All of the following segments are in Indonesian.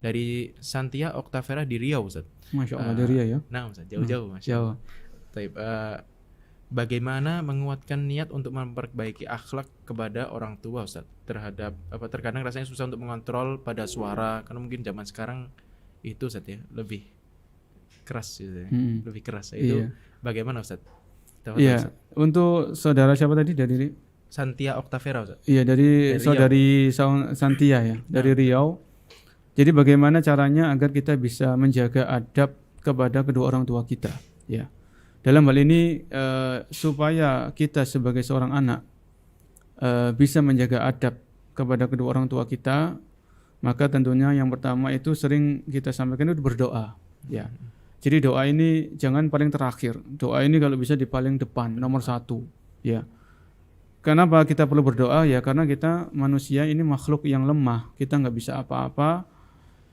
dari Santia Oktavera di Riau, Ustaz. Masya Allah, dari Riau ya. Nah, Ustaz, jauh-jauh, Masya Allah. Taib, bagaimana menguatkan niat untuk memperbaiki akhlak kepada orang tua, Ustaz? Terhadap terkadang rasanya susah untuk mengontrol pada suara, karena mungkin zaman sekarang itu, Ustaz ya, lebih keras gitu ya. Lebih keras. Itu bagaimana, Ustaz? Iya, untuk saudara siapa tadi dari Santia Oktavera, Ustaz. Iya, dari saudari Santia ya, dari Riau. Jadi bagaimana caranya agar kita bisa menjaga adab kepada kedua orang tua kita, ya. Dalam hal ini supaya kita sebagai seorang anak bisa menjaga adab kepada kedua orang tua kita, maka tentunya yang pertama itu sering kita sampaikan itu berdoa, ya. Jadi doa ini jangan paling terakhir. Doa ini kalau bisa di paling depan, nomor 1, ya. Kenapa kita perlu berdoa? Ya karena kita manusia ini makhluk yang lemah. Kita nggak bisa apa-apa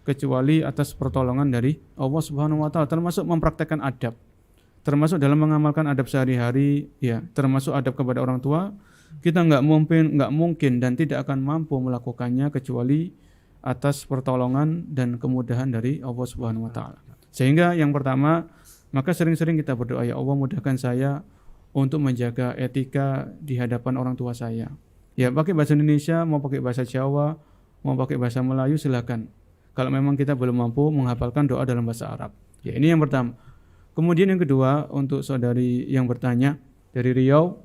kecuali atas pertolongan dari Allah Subhanahu wa taala, termasuk mempraktekkan adab. Termasuk dalam mengamalkan adab sehari-hari, ya, termasuk adab kepada orang tua. Kita nggak mungkin dan tidak akan mampu melakukannya kecuali atas pertolongan dan kemudahan dari Allah Subhanahu wa taala. Sehingga yang pertama, maka sering-sering kita berdoa, ya Allah mudahkan saya untuk menjaga etika di hadapan orang tua saya. Ya, pakai bahasa Indonesia, mau pakai bahasa Jawa, mau pakai bahasa Melayu, silakan. Kalau memang kita belum mampu menghafalkan doa dalam bahasa Arab. Ya, ini yang pertama. Kemudian yang kedua, untuk saudari yang bertanya dari Riau,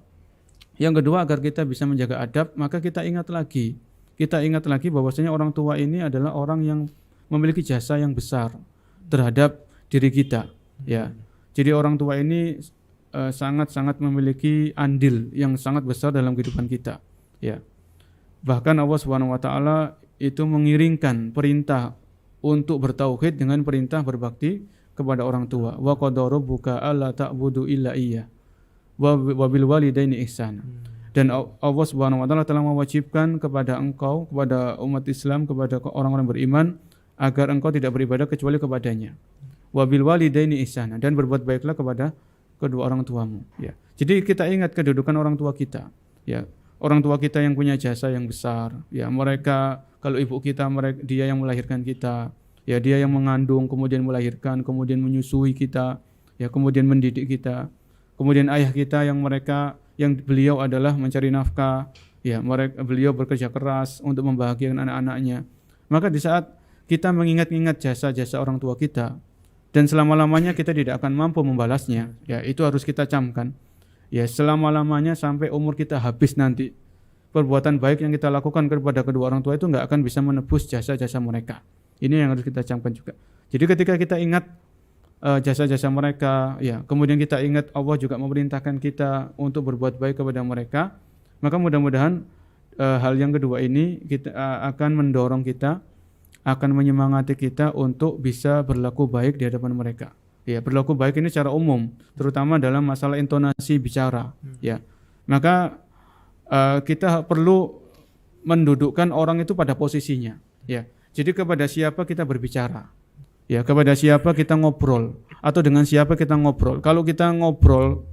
yang kedua agar kita bisa menjaga adab, maka kita ingat lagi bahwasanya orang tua ini adalah orang yang memiliki jasa yang besar terhadap diri kita, ya. Jadi orang tua ini sangat-sangat memiliki andil yang sangat besar dalam kehidupan kita, ya. Bahkan Allah Subhanahu wa taala itu mengiringkan perintah untuk bertauhid dengan perintah berbakti kepada orang tua. Wa qad rabbuka alla ta'budu illa iyyah wa bil walidaini ihsana. Dan Allah Subhanahu wa taala telah mewajibkan kepada engkau, kepada umat Islam, kepada orang-orang beriman agar engkau tidak beribadah kecuali kepadanya. Wa bil walidaini ihsana, dan berbuat baiklah kepada kedua orang tuamu, ya. Jadi kita ingat kedudukan orang tua kita, ya. Orang tua kita yang punya jasa yang besar, ya. Mereka, kalau ibu kita, dia yang melahirkan kita, ya, dia yang mengandung, kemudian melahirkan, kemudian menyusui kita, ya, kemudian mendidik kita. Kemudian ayah kita yang beliau adalah mencari nafkah, ya, beliau bekerja keras untuk membahagiakan anak-anaknya. Maka di saat kita mengingat-ingat jasa-jasa orang tua kita dan selama-lamanya kita tidak akan mampu membalasnya, ya, itu harus kita camkan. Ya, selama-lamanya sampai umur kita habis nanti, perbuatan baik yang kita lakukan kepada kedua orang tua itu nggak akan bisa menebus jasa-jasa mereka. Ini yang harus kita camkan juga. Jadi ketika kita ingat jasa-jasa mereka, ya, kemudian kita ingat Allah juga memerintahkan kita untuk berbuat baik kepada mereka, maka mudah-mudahan hal yang kedua ini kita akan mendorong kita, akan menyemangati kita untuk bisa berlaku baik di hadapan mereka. Ya, berlaku baik ini secara umum, terutama dalam masalah intonasi bicara, ya. Maka kita perlu mendudukkan orang itu pada posisinya, ya. Jadi kepada siapa kita berbicara, ya, kepada siapa kita ngobrol, atau dengan siapa kita ngobrol. Kalau kita ngobrol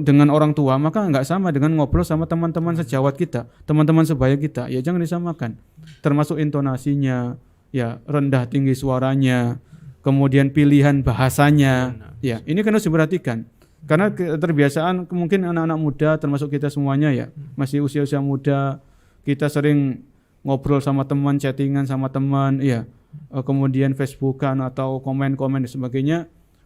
dengan orang tua, maka nggak sama dengan ngobrol sama teman-teman sejawat kita, teman-teman sebaya kita. Ya, jangan disamakan. Termasuk intonasinya, ya, rendah tinggi suaranya, kemudian pilihan bahasanya, ya, ini kan harus diperhatikan. Karena keterbiasaan mungkin anak-anak muda, termasuk kita semuanya, ya, masih usia-usia muda, kita sering ngobrol sama teman, chattingan sama teman, ya, kemudian Facebookan atau komen-komen dan sebagainya.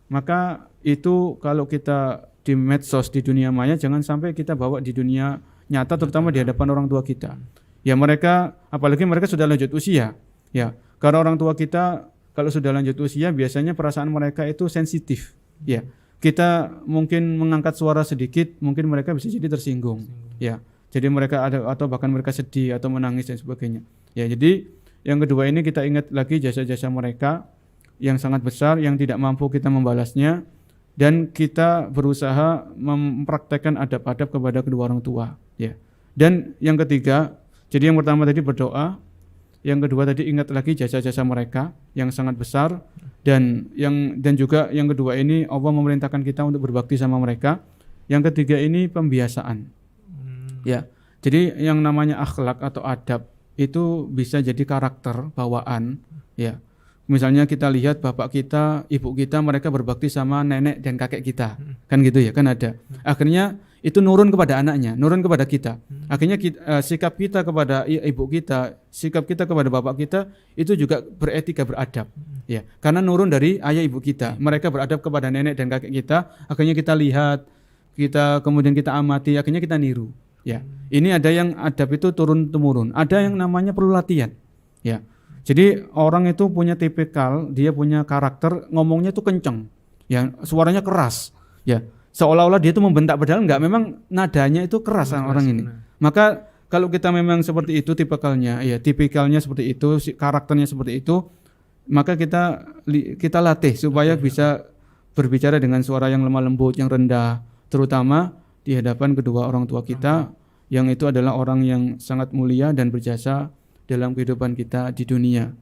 Maka itu kalau kita di medsos, di dunia maya, jangan sampai kita bawa di dunia nyata, terutama di hadapan orang tua kita. Ya, mereka, apalagi mereka sudah lanjut usia, ya, karena orang tua kita kalau sudah lanjut usia biasanya perasaan mereka itu sensitif, ya. Kita mungkin mengangkat suara sedikit, mungkin mereka bisa jadi tersinggung, ya. Jadi mereka ada, atau bahkan mereka sedih atau menangis dan sebagainya. Ya, jadi yang kedua ini kita ingat lagi jasa-jasa mereka yang sangat besar yang tidak mampu kita membalasnya, dan kita berusaha mempraktekkan adab-adab kepada kedua orang tua, ya. Dan yang ketiga, jadi yang pertama tadi berdoa, yang kedua tadi ingat lagi jasa-jasa mereka yang sangat besar, dan juga yang kedua ini Allah memerintahkan kita untuk berbakti sama mereka. Yang ketiga ini pembiasaan. Ya. Jadi yang namanya akhlak atau adab itu bisa jadi karakter bawaan Ya. Misalnya kita lihat bapak kita, ibu kita mereka berbakti sama nenek dan kakek kita. Kan gitu ya, kan ada. Akhirnya itu nurun kepada anaknya, nurun kepada kita. Akhirnya sikap kita kepada ibu kita, sikap kita kepada bapak kita itu juga beretika, beradab. Ya, karena nurun dari ayah ibu kita. Mereka beradab kepada nenek dan kakek kita, akhirnya kita lihat, kemudian kita amati, akhirnya kita niru. Ya. Ini ada yang adab itu turun temurun. Ada yang namanya perlu latihan. Ya. Jadi orang itu punya tipikal, dia punya karakter ngomongnya itu kenceng, ya suaranya keras, ya seolah-olah dia itu membentak padahal enggak, memang nadanya itu keras orang ini. Maka kalau kita memang seperti itu tipikalnya seperti itu, karakternya seperti itu, maka kita latih supaya bisa berbicara dengan suara yang lemah lembut, yang rendah, terutama di hadapan kedua orang tua kita, yang itu adalah orang yang sangat mulia dan berjasa dalam kehidupan kita di dunia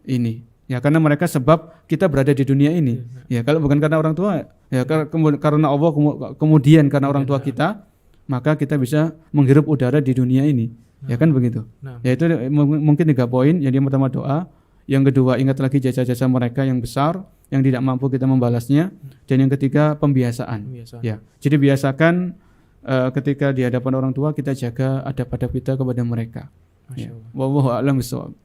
ini. Ya karena mereka sebab kita berada di dunia ini. Ya kalau bukan karena orang tua, ya karena Allah, kemudian karena orang tua kita, maka kita bisa menghirup udara di dunia ini. Ya kan begitu. Ya itu mungkin 3 poin. Yang pertama doa, yang kedua ingat lagi jasa-jasa mereka yang besar yang tidak mampu kita membalasnya, dan yang ketiga pembiasaan. Ya. Jadi biasakan ketika di hadapan orang tua kita jaga adab-adab kita kepada mereka. Ya. Wallahu a'lam bishawab.